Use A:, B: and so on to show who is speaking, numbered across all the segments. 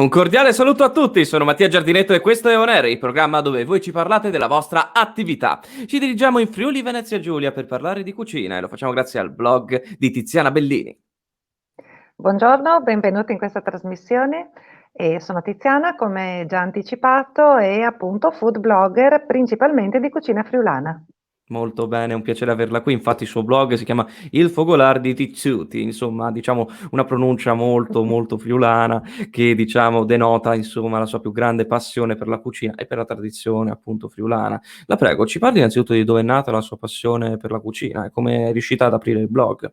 A: Un cordiale saluto a tutti, sono Mattia Giardinetto e questo è On Air, il programma dove voi ci parlate della vostra attività. Ci dirigiamo in Friuli Venezia Giulia per parlare di cucina e lo facciamo grazie al blog di Tiziana Bellini.
B: Buongiorno, benvenuti in questa trasmissione. Sono Tiziana, come già anticipato, e appunto food blogger principalmente di cucina friulana.
A: Molto bene, è un piacere averla qui, infatti il suo blog si chiama Il Fogolar di Tizzuti, insomma diciamo una pronuncia molto friulana che diciamo denota insomma la sua più grande passione per la cucina e per la tradizione appunto friulana. La prego, ci parli innanzitutto di dove è nata la sua passione per la cucina e come è riuscita ad aprire il blog?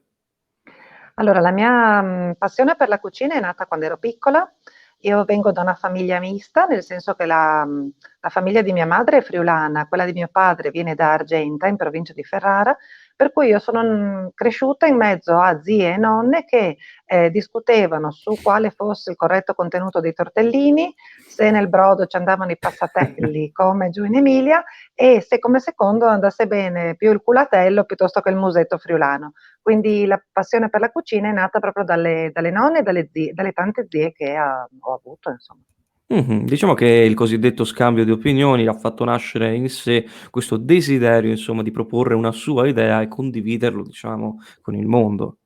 B: Allora, la mia passione per la cucina è nata quando ero piccola. Io vengo da una famiglia mista, nel senso che la famiglia di mia madre è friulana, quella di mio padre viene da Argenta, in provincia di Ferrara, per cui io sono cresciuta in mezzo a zie e nonne che discutevano su quale fosse il corretto contenuto dei tortellini, se nel brodo ci andavano i passatelli come giù in Emilia e se come secondo andasse bene più il culatello piuttosto che il musetto friulano. Quindi la passione per la cucina è nata proprio dalle nonne e dalle tante zie che ho avuto, insomma.
A: Diciamo che il cosiddetto scambio di opinioni ha fatto nascere in sé questo desiderio insomma di proporre una sua idea e condividerlo diciamo con il mondo.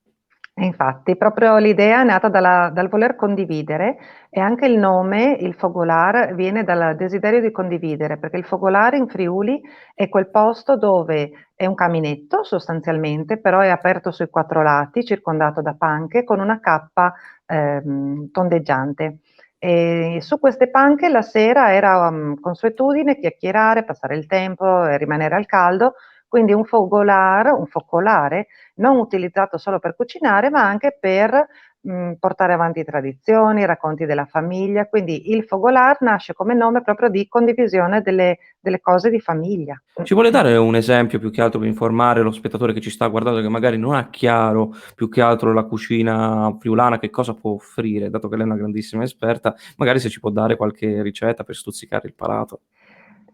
B: E infatti proprio l'idea è nata dal voler condividere e anche il nome, il fogolar, viene dal desiderio di condividere, perché il fogolare in Friuli è quel posto dove è un caminetto sostanzialmente, però è aperto sui 4 lati, circondato da panche, con una cappa tondeggiante. E su queste panche la sera era consuetudine chiacchierare, passare il tempo e rimanere al caldo, quindi un focolare non utilizzato solo per cucinare, ma anche per portare avanti tradizioni, racconti della famiglia. Quindi il fogolar nasce come nome proprio di condivisione delle cose di famiglia.
A: Ci vuole dare un esempio più che altro per informare lo spettatore che ci sta guardando, che magari non ha chiaro più che altro la cucina friulana, che cosa può offrire, dato che lei è una grandissima esperta, magari se ci può dare qualche ricetta per stuzzicare il palato.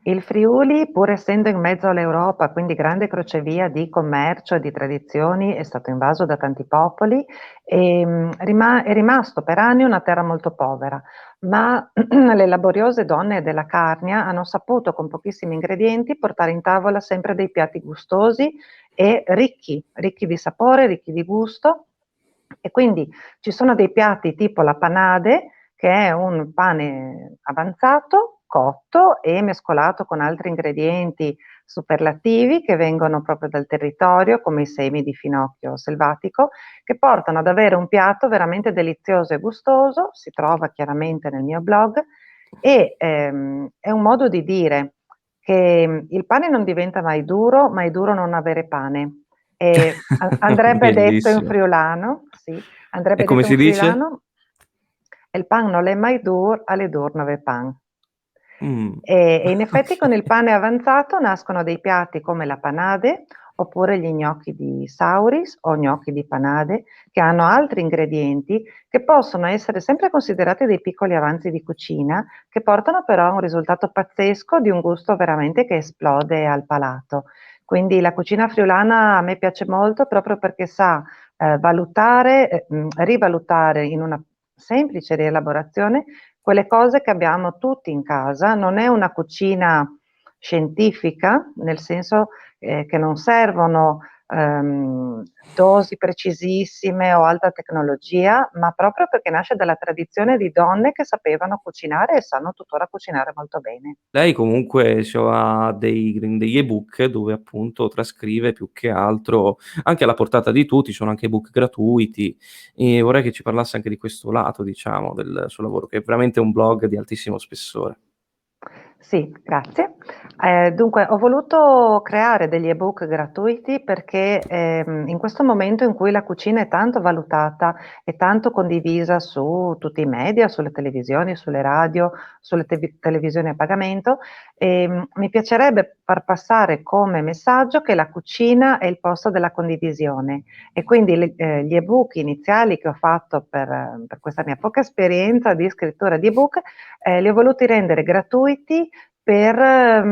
B: Il Friuli, pur essendo in mezzo all'Europa, quindi grande crocevia di commercio e di tradizioni, è stato invaso da tanti popoli e è rimasto per anni una terra molto povera, ma le laboriose donne della Carnia hanno saputo con pochissimi ingredienti portare in tavola sempre dei piatti gustosi e ricchi di sapore, ricchi di gusto. E quindi ci sono dei piatti tipo la panade, che è un pane avanzato, cotto e mescolato con altri ingredienti superlativi che vengono proprio dal territorio, come i semi di finocchio selvatico, che portano ad avere un piatto veramente delizioso e gustoso. Si trova chiaramente nel mio blog e è un modo di dire che il pane non diventa mai duro non avere pane. E andrebbe detto in
A: Bellissimo.
B: friulano, sì,
A: E
B: andrebbe
A: come
B: detto in
A: si dice?
B: friulano: "El pan non è mai dur, alle dur no ve pan".
A: Mh.
B: E in effetti con il pane avanzato nascono dei piatti come la panade, oppure gli gnocchi di sauris o gnocchi di panade, che hanno altri ingredienti che possono essere sempre considerati dei piccoli avanzi di cucina, che portano però a un risultato pazzesco di un gusto veramente che esplode al palato. Quindi la cucina friulana a me piace molto proprio perché sa, rivalutare in una semplice rielaborazione quelle cose che abbiamo tutti in casa. Non è una cucina scientifica, nel senso, che non servono, dosi precisissime o alta tecnologia, ma proprio perché nasce dalla tradizione di donne che sapevano cucinare e sanno tuttora cucinare molto bene.
A: Lei comunque ha degli ebook dove appunto trascrive più che altro anche alla portata di tutti, sono anche ebook gratuiti e vorrei che ci parlasse anche di questo lato, diciamo, del suo lavoro, che è veramente un blog di altissimo spessore.
B: Sì, grazie. Dunque ho voluto creare degli ebook gratuiti perché, in questo momento in cui la cucina è tanto valutata e tanto condivisa su tutti i media, sulle televisioni, sulle radio, sulle televisioni a pagamento, mi piacerebbe far passare come messaggio che la cucina è il posto della condivisione e quindi gli ebook iniziali che ho fatto per questa mia poca esperienza di scrittura di ebook, li ho voluti rendere gratuiti per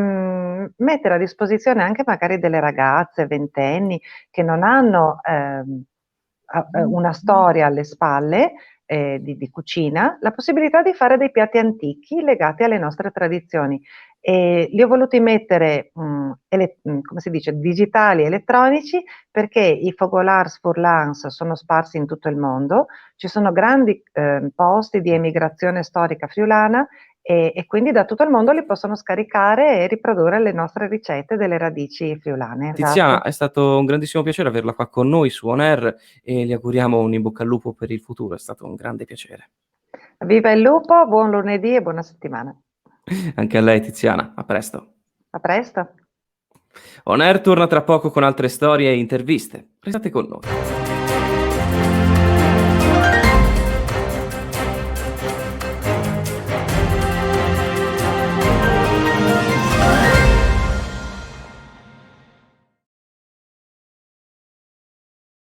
B: mettere a disposizione anche magari delle ragazze ventenni che non hanno una storia alle spalle di cucina, la possibilità di fare dei piatti antichi legati alle nostre tradizioni. Li ho voluti mettere, come si dice, digitali, elettronici, perché i focolars Furlans sono sparsi in tutto il mondo, ci sono grandi, posti di emigrazione storica friulana e quindi da tutto il mondo li possono scaricare e riprodurre le nostre ricette delle radici friulane.
A: Tiziana,
B: Esatto.
A: è stato un grandissimo piacere averla qua con noi su On Air e le auguriamo un in bocca al lupo per il futuro, è stato un grande piacere.
B: Viva il lupo, buon lunedì e buona settimana.
A: Anche a lei Tiziana, a presto.
B: A presto.
A: On Air torna tra poco con altre storie e interviste. Restate con noi.